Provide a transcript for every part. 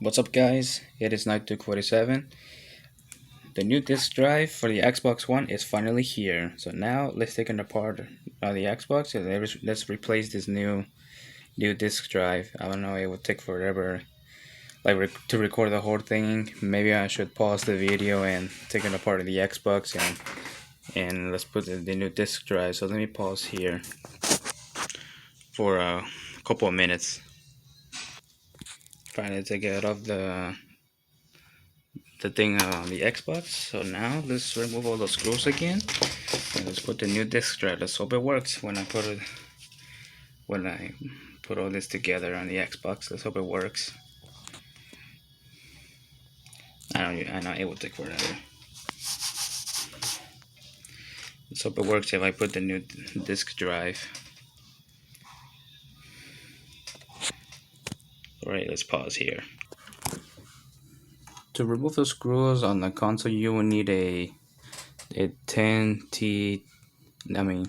What's up, guys? It is Nightduke47. The new disc drive for the Xbox One is finally here. So now let's take it apart the Xbox and let's replace this new disc drive. I don't know, it would take forever to record the whole thing. Maybe I should pause the video and take it apart of the Xbox and let's put the new disc drive. So let me pause here for a couple of minutes. Trying to take it off the thing on the Xbox. So now let's remove all the screws again and let's put the new disc drive. Let's hope it works when I put all this together on the Xbox. Let's hope it works. I know it will take forever. Let's hope it works if I put the new disc drive. Alright, let's pause here. To remove the screws on the console, you will need a 10T. You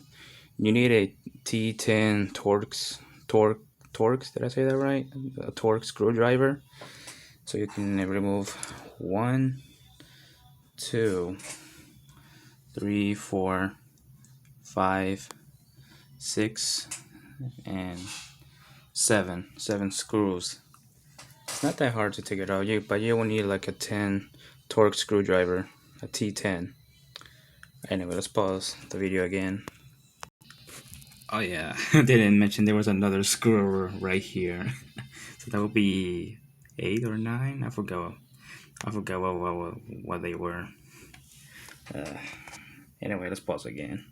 need a T10 Torx. Did I say that right? A Torx screwdriver. So you can remove 1, 2, 3, 4, 5, 6, and 7 screws. It's not that hard to take it out, but you will need like a 10 Torx screwdriver, a T10. Anyway, let's pause the video again. Oh yeah, I didn't mention there was another screw right here. So that would be 8 or 9. I forgot what they were. Anyway, let's pause again.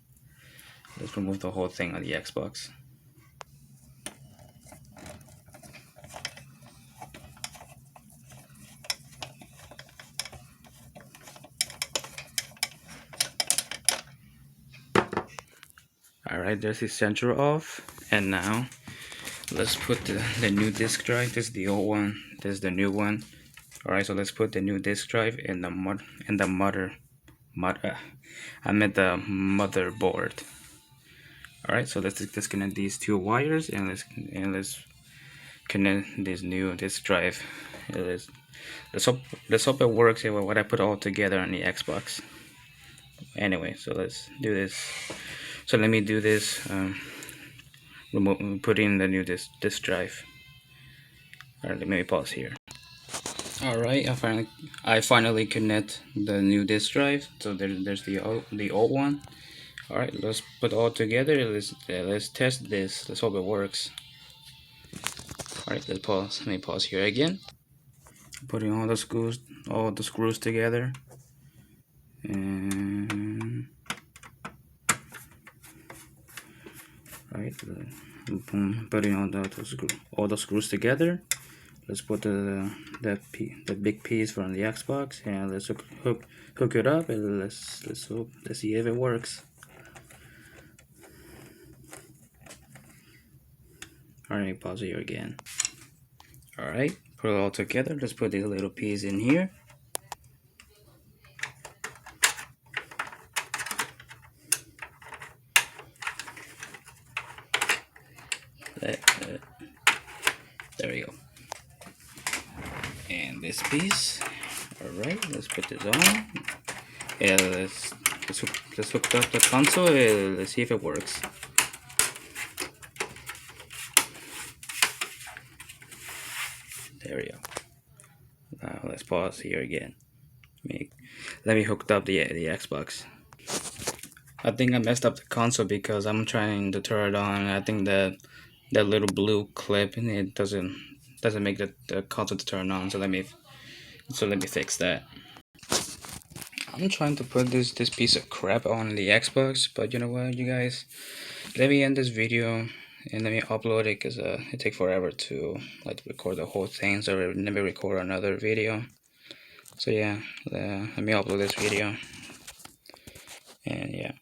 Let's remove the whole thing on the Xbox. Alright, there's the center off, and now let's put the new disc drive. This is the old one, this is the new one. Alright, so let's put the new disc drive in the motherboard. Alright, so let's disconnect these two wires and let's connect this new disc drive. Let's hope it works what I put all together on the Xbox. Anyway, so let's do this. So let me do this. Put in the new disc drive. Alright, let me pause here. Alright, I finally connect the new disc drive. So there's the old one. Alright, let's put all together. Let's test this. Let's hope it works. Alright, let's pause. Let me pause here again. Putting all the screws together. And right, putting all the screws together. Let's put the big piece from the Xbox and let's hook it up and let's see if it works. Alright, pause here again. Alright, put it all together. Let's put this little piece in here. There we go. And this piece. Alright, let's put this on. And let's hook up the console and let's see if it works. There we go. Now let's pause here again. Let me hook up the Xbox. I think I messed up the console because I'm trying to turn it on. I think that little blue clip and it doesn't make the console to turn on. So let me fix that. I'm trying to put this piece of crap on the Xbox, but you know what, you guys, let me end this video and let me upload it because it takes forever to record the whole thing. So let me record another video. So yeah, let me upload this video, and yeah.